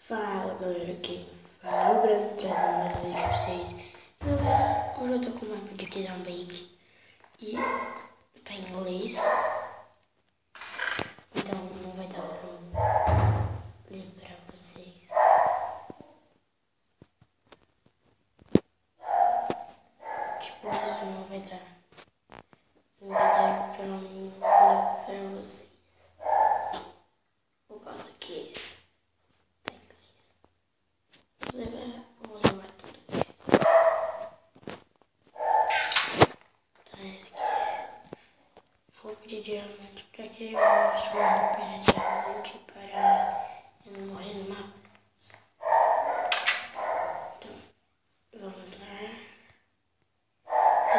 Fala galera, aqui fala o Branco trazendo mais um vídeo pra vocês. Galera, hoje eu tô com o mapa de Mozambique e tá em inglês, então não vai dar pra ler pra vocês. Tipo, isso não vai dar pra mim ler pra vocês. Por causa que tá em inglês. Vou levar tudo aqui. Então esse aqui é roupa de diamante. Pra que eu mostro uma roupa de diamante para eu não morrer no mapa? Então, vamos lá.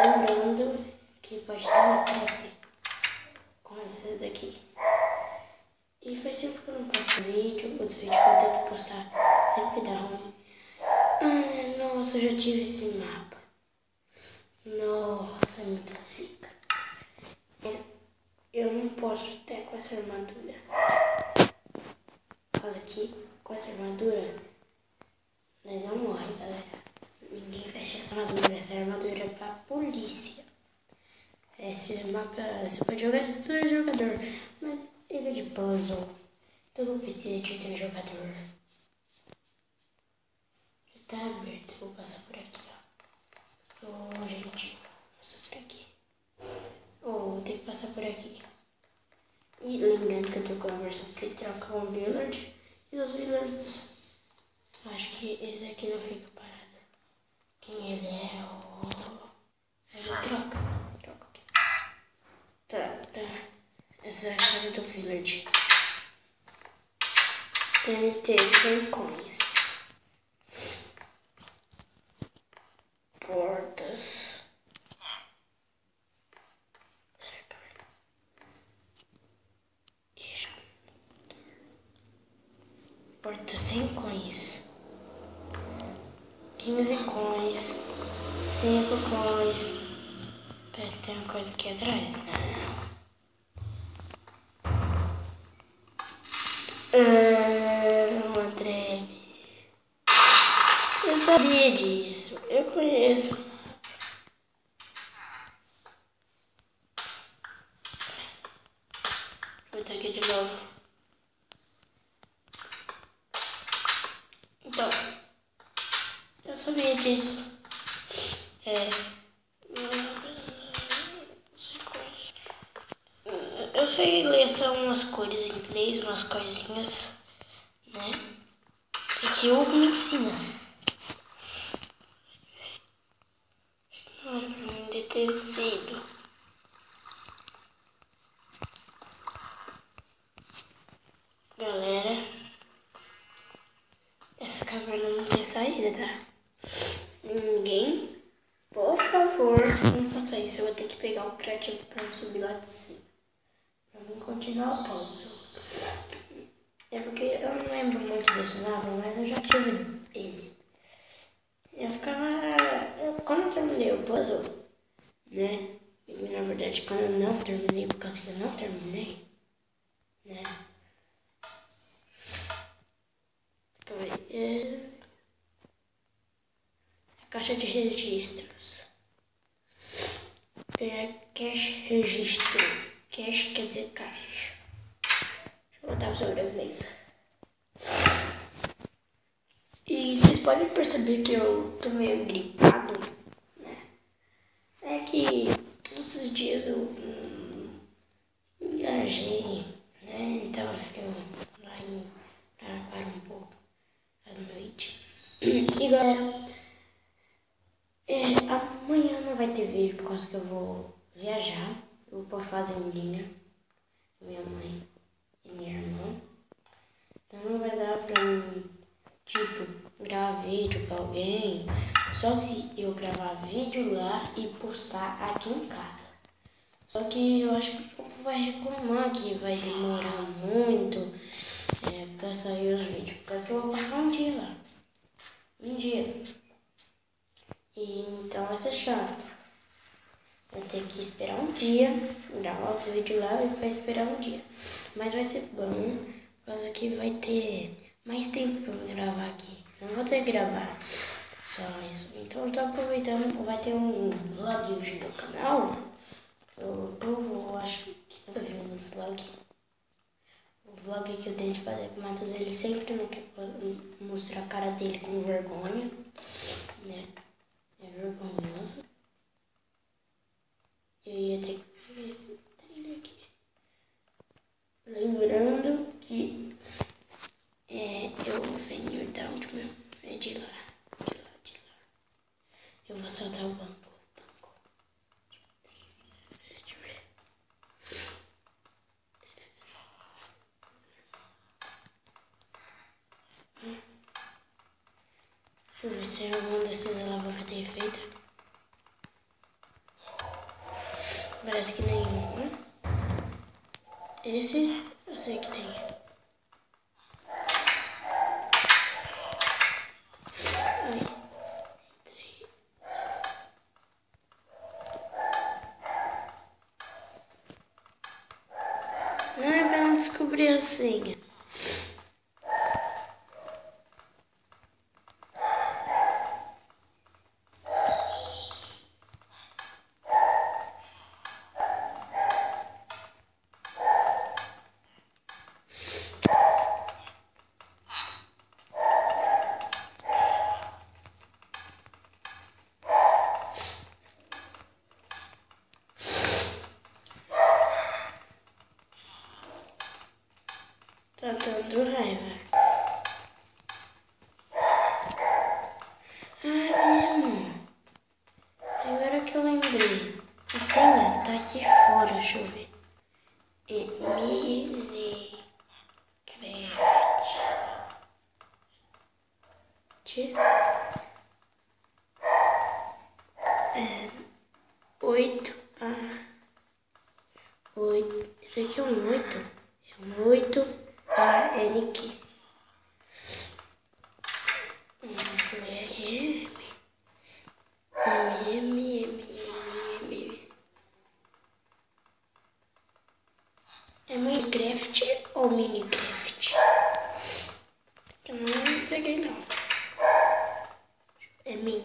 Lembrando que pode ter uma trap com essas daqui. E faz tempo que eu não posto vídeo. Os vídeos que eu tento postar sempre dá ruim. Ai, nossa, eu já tive esse mapa. Nossa, é muita zica. Eu não posso até com essa armadura. Por causa que com essa armadura nós não morre, galera. Ninguém fecha essa armadura. Essa armadura é pra polícia. Esse mapa você pode jogar de todo jogador, mas ele é de puzzle. Então eu vou pedir de ter jogador. Já tá aberto, eu vou passar por aqui, ó. Oh, gente, passar por aqui. Oh, tem que passar por aqui. E lembrando que eu tô com a versão que troca um village e os villages. Acho que esse aqui não fica parado. Quem ele é? Ele troca aqui. Tá. Essa é a casa do village. TNT 100 coins. Portas. Porta 100 coins. 15 coins. 5 coins. Pera, tem uma coisa aqui atrás. Uma treve. Eu sabia disso. Eu conheço. Vou botar aqui de novo. Então, eu sabia disso. Eu sei ler só umas cores em inglês, umas coisinhas, né? É que o me ensina. Não era pra mim ter tecido. Galera, essa caverna não tem saída, tá? Ninguém, por favor, não faça isso. Eu vou ter que pegar o criativo pra eu subir lá de cima. Pra mim continuar o puzzle. É porque eu não lembro muito desse mapa, mas eu já tive ele. Eu ficava... Quando eu terminei o puzzle, né? E na verdade, quando eu não terminei, por causa que eu não terminei, né? A caixa de registros. É cash registro. Cash quer dizer caixa. Deixa eu botar pra sobrevivência. E vocês podem perceber que eu tô meio gripado, né? É que esses dias eu viajei, né? E tava frio lá em Araraquara um pouco à noite. E galera, amanhã não vai ter vídeo por causa que eu vou viajar. Eu vou pra fazendinha, minha mãe e minha irmã. Então não vai dar pra mim, tipo, gravar vídeo com alguém. Só se eu gravar vídeo lá e postar aqui em casa. Só que eu acho que o povo vai reclamar que vai demorar muito pra sair os vídeos. Por causa que eu vou passar um dia lá. Um dia. E então vai ser chato. Eu tenho que esperar um dia, gravar esse vídeo lá e vai esperar um dia. Mas vai ser bom, por causa que vai ter mais tempo pra eu gravar aqui. Eu não vou ter que gravar só isso. Então eu tô aproveitando, vai ter um vlog hoje no canal. Eu acho que nunca viu esse vlog. O vlog que eu tenho de fazer com o Matheus, ele sempre não quer mostrar a cara dele com vergonha, né? É vergonhoso. Eu ia ter que pegar esse trilho aqui. Lembrando que eu venho da onde mesmo? É de lá. Eu vou saltar o banco. Deixa eu ver. Deixa eu ver se alguma dessas alavancas tem efeito. Parece que nenhuma. Esse eu sei que tem. Ai, entrei. Ai, pra não descobrir a senha. Tá dando raiva. Ah, mesmo. Agora que eu lembrei. A senha tá aqui fora, deixa eu ver. Minecraft. 8. Esse aqui é um 8. É um 8 ANQ. Deixa eu ver aqui. M. É Minecraft ou Minecraft? Eu não peguei não. É Min.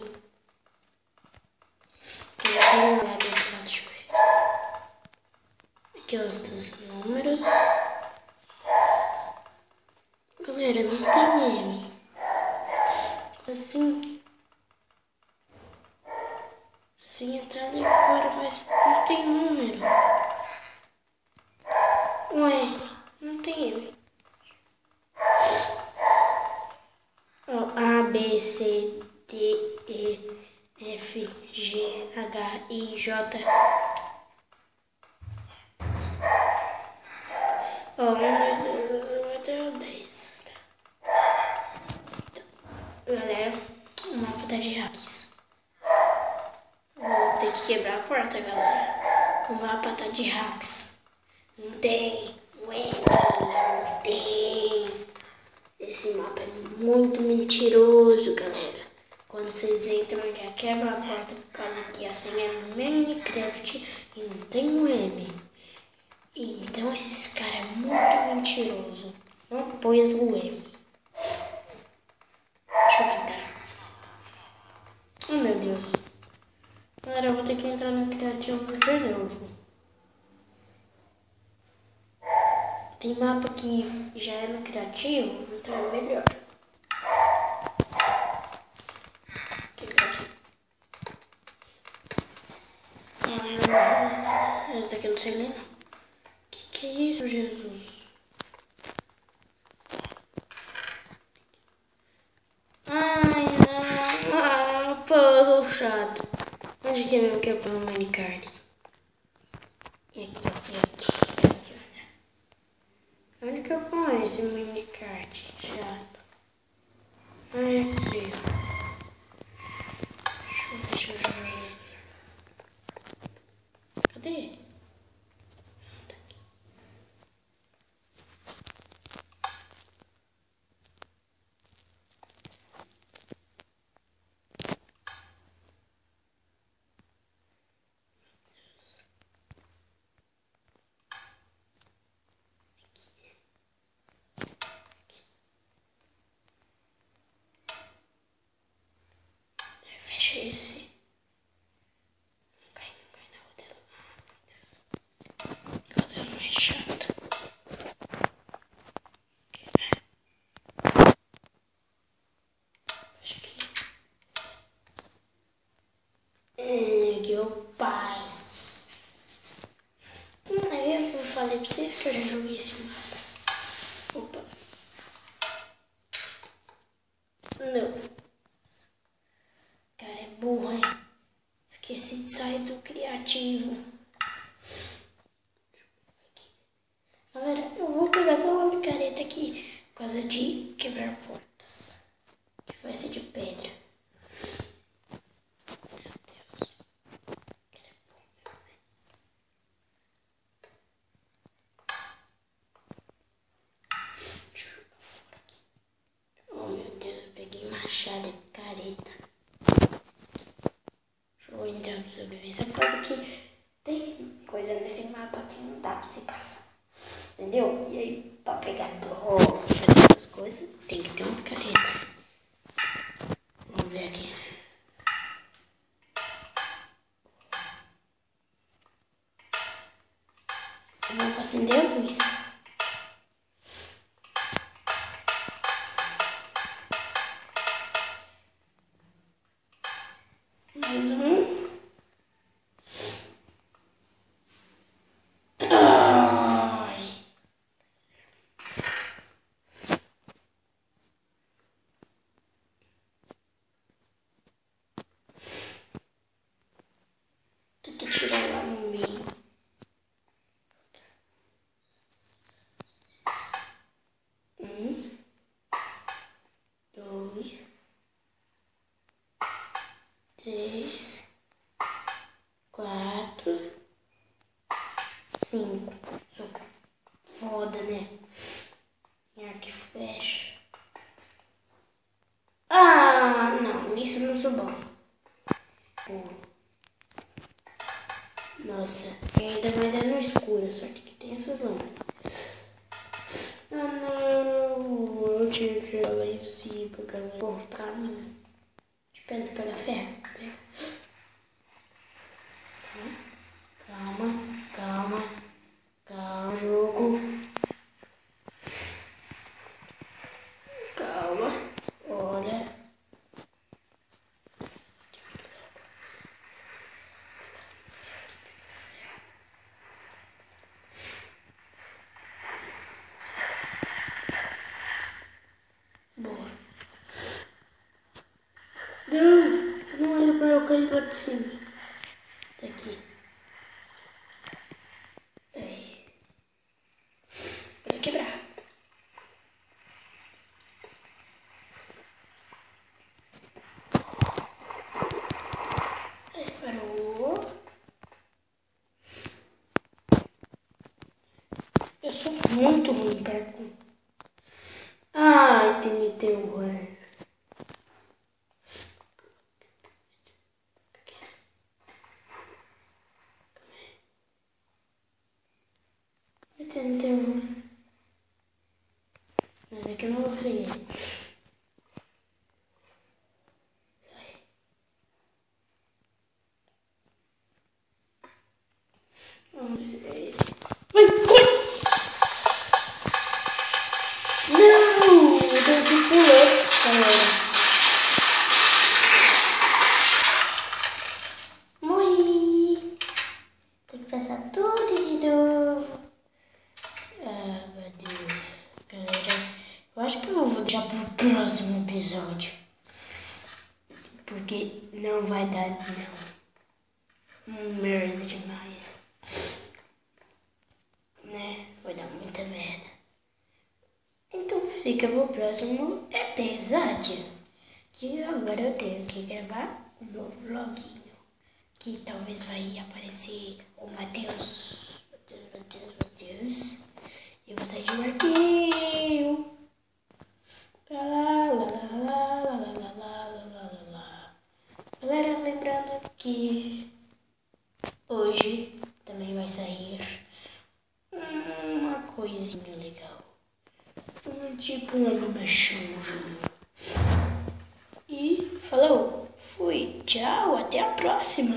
Tem um lá do outro lado, deixa eu ver. Aqui os dois números. Galera, não tem M. Assim tá ali fora, mas não tem número. Ué, não tem M. Ó, A, B, C, D, E, F, G, H, I, J. Ó, 1, 2, 3, 4, 5, 6, 7, 8, 9, 10. Galera, o mapa tá de hacks. Vou ter que quebrar a porta, galera. O mapa tá de hacks. Não tem. Ué, não tem. Esse mapa é muito mentiroso, galera. Quando vocês entram, já quebra a porta por causa que a senha é Minecraft e não tem um M. Então esses caras é muito mentiroso. Não põe o M. Deixa eu quebrar. Oh, meu Deus. Galera, eu vou ter que entrar no criativo de novo. Tem mapa que já é no criativo, então é melhor. Esse daqui eu não sei ler não. Que é isso, Jesus? Ai, não. Puzzle chato. Onde que é mesmo que eu ponho o Minecraft? E aqui, ó. E aqui, olha. Onde que eu ponho esse Minecraft chato? Ai, aqui, ó. Deixa eu ver. Cadê? Tá aqui. que eu já joguei esse mapa. Opa. Não. Cara, é burro, hein? Esqueci de sair do criativo. Galera, eu vou pegar só uma picareta aqui por causa de quebrar portas. Que vai ser de pedra. Meu Deus. Deixa eu jogar fora aqui. Oh meu Deus, eu peguei machado e picareta. Deixa eu entrar pra sobrevivência. Por causa que tem coisa nesse mapa que não dá pra se passar. Entendeu? E aí, pra pegar essas coisas, tem que ter uma picareta. Vamos ver aqui. Eu vou acender a luz. Mais um. Tirar lá no meio. Um, dois, três, quatro, cinco. Foda, né? E aqui fecha. Ah, não, isso não sou bom. Nossa, e ainda mais é no escuro, só que tem essas lâmpadas. Ah não, eu tinha que ir lá em cima, galera. Pô, calma, né? Espera pegar ferro. Pega. Calma, jogo. Calma, olha. Boa. Não era pra eu cair lá de cima. Tá aqui. Vai quebrar. Aí, parou. Eu sou muito ruim para com. Ai, tem terror. Tem terror. Mas é que eu não vou pegar. Sai. Vamos ver. Vai, corre! Não! Eu tenho que pular, galera. Morri! Tem que passar tudo de novo. Ah, meu Deus. Galera, eu acho que eu vou deixar pro próximo episódio. Porque não vai dar, não. Merda demais. Né? Vai dar muita merda. Então fica pro próximo episódio. Que agora eu tenho que gravar o meu vloguinho. Que talvez vai aparecer o Matheus. E eu vou sair de Marquinho. Galera, lembrando que hoje também vai sair uma coisinha legal. Tipo uma animação, juro. E falou, fui, tchau, até a próxima.